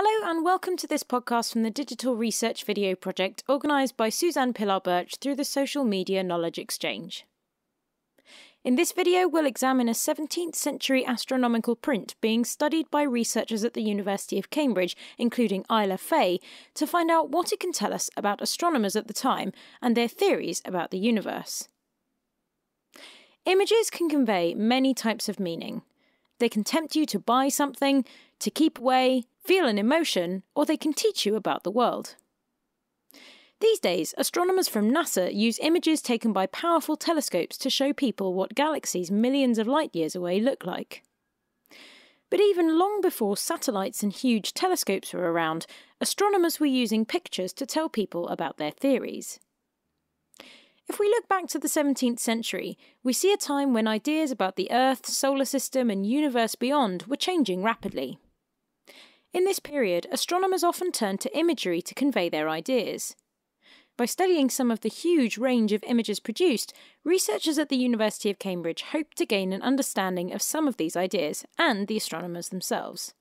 Hello and welcome to this podcast from the Digital Research Video Project organised by Suzanne Pilaar Birch through the Social Media Knowledge Exchange. In this video we'll examine a 17th century astronomical print being studied by researchers at the University of Cambridge, including Isla Fay, to find out what it can tell us about astronomers at the time and their theories about the universe. Images can convey many types of meaning. They can tempt you to buy something, to keep away, feel an emotion, or they can teach you about the world. These days, astronomers from NASA use images taken by powerful telescopes to show people what galaxies millions of light years away look like. But even long before satellites and huge telescopes were around, astronomers were using pictures to tell people about their theories. If we look back to the 17th century, we see a time when ideas about the Earth, solar system and universe beyond were changing rapidly. In this period, astronomers often turned to imagery to convey their ideas. By studying some of the huge range of images produced, researchers at the University of Cambridge hoped to gain an understanding of some of these ideas and the astronomers themselves.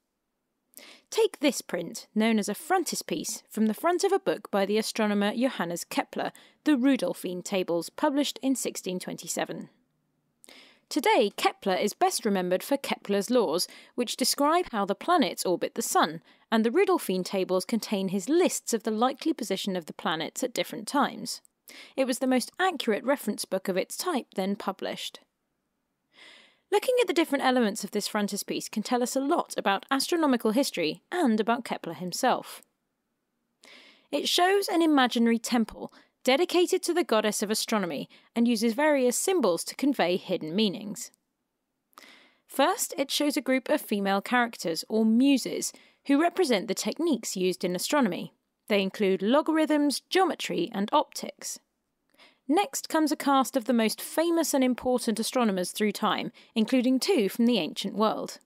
Take this print, known as a frontispiece, from the front of a book by the astronomer Johannes Kepler, the Rudolphine Tables, published in 1627. Today, Kepler is best remembered for Kepler's laws, which describe how the planets orbit the Sun, and the Rudolphine Tables contain his lists of the likely position of the planets at different times. It was the most accurate reference book of its type then published. Looking at the different elements of this frontispiece can tell us a lot about astronomical history and about Kepler himself. It shows an imaginary temple dedicated to the goddess of astronomy and uses various symbols to convey hidden meanings. First, it shows a group of female characters, or muses, who represent the techniques used in astronomy. They include logarithms, geometry, and optics. Next comes a cast of the most famous and important astronomers through time, including two from the ancient world.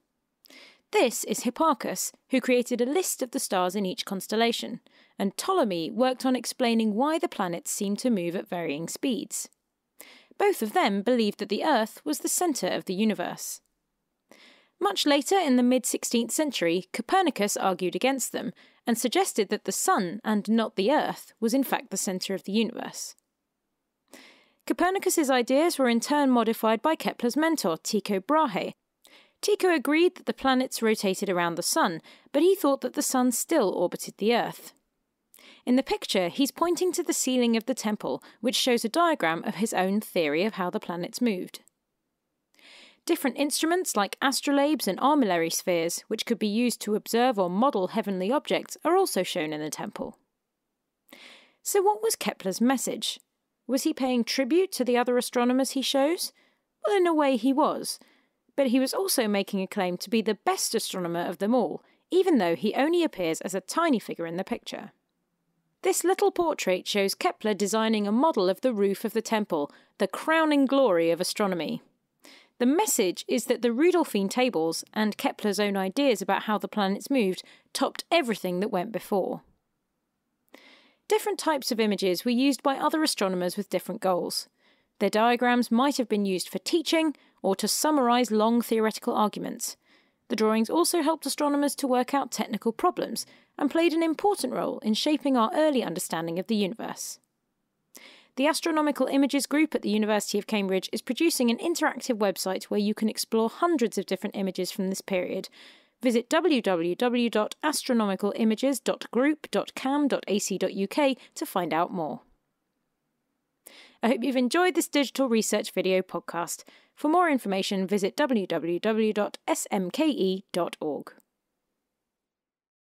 This is Hipparchus, who created a list of the stars in each constellation, and Ptolemy worked on explaining why the planets seemed to move at varying speeds. Both of them believed that the Earth was the centre of the universe. Much later, in the mid-16th century, Copernicus argued against them, and suggested that the Sun, and not the Earth, was in fact the centre of the universe. Copernicus's ideas were in turn modified by Kepler's mentor, Tycho Brahe. Tycho agreed that the planets rotated around the Sun, but he thought that the Sun still orbited the Earth. In the picture, he's pointing to the ceiling of the temple, which shows a diagram of his own theory of how the planets moved. Different instruments like astrolabes and armillary spheres, which could be used to observe or model heavenly objects, are also shown in the temple. So what was Kepler's message? Was he paying tribute to the other astronomers he shows? Well, in a way he was. But he was also making a claim to be the best astronomer of them all, even though he only appears as a tiny figure in the picture. This little portrait shows Kepler designing a model of the roof of the temple, the crowning glory of astronomy. The message is that the Rudolphine Tables, and Kepler's own ideas about how the planets moved, topped everything that went before. Different types of images were used by other astronomers with different goals. Their diagrams might have been used for teaching or to summarise long theoretical arguments. The drawings also helped astronomers to work out technical problems and played an important role in shaping our early understanding of the universe. The Astronomical Images Group at the University of Cambridge is producing an interactive website where you can explore hundreds of different images from this period. Visit www.astronomicalimages.group.cam.ac.uk to find out more. I hope you've enjoyed this digital research video podcast. For more information, visit www.smke.org.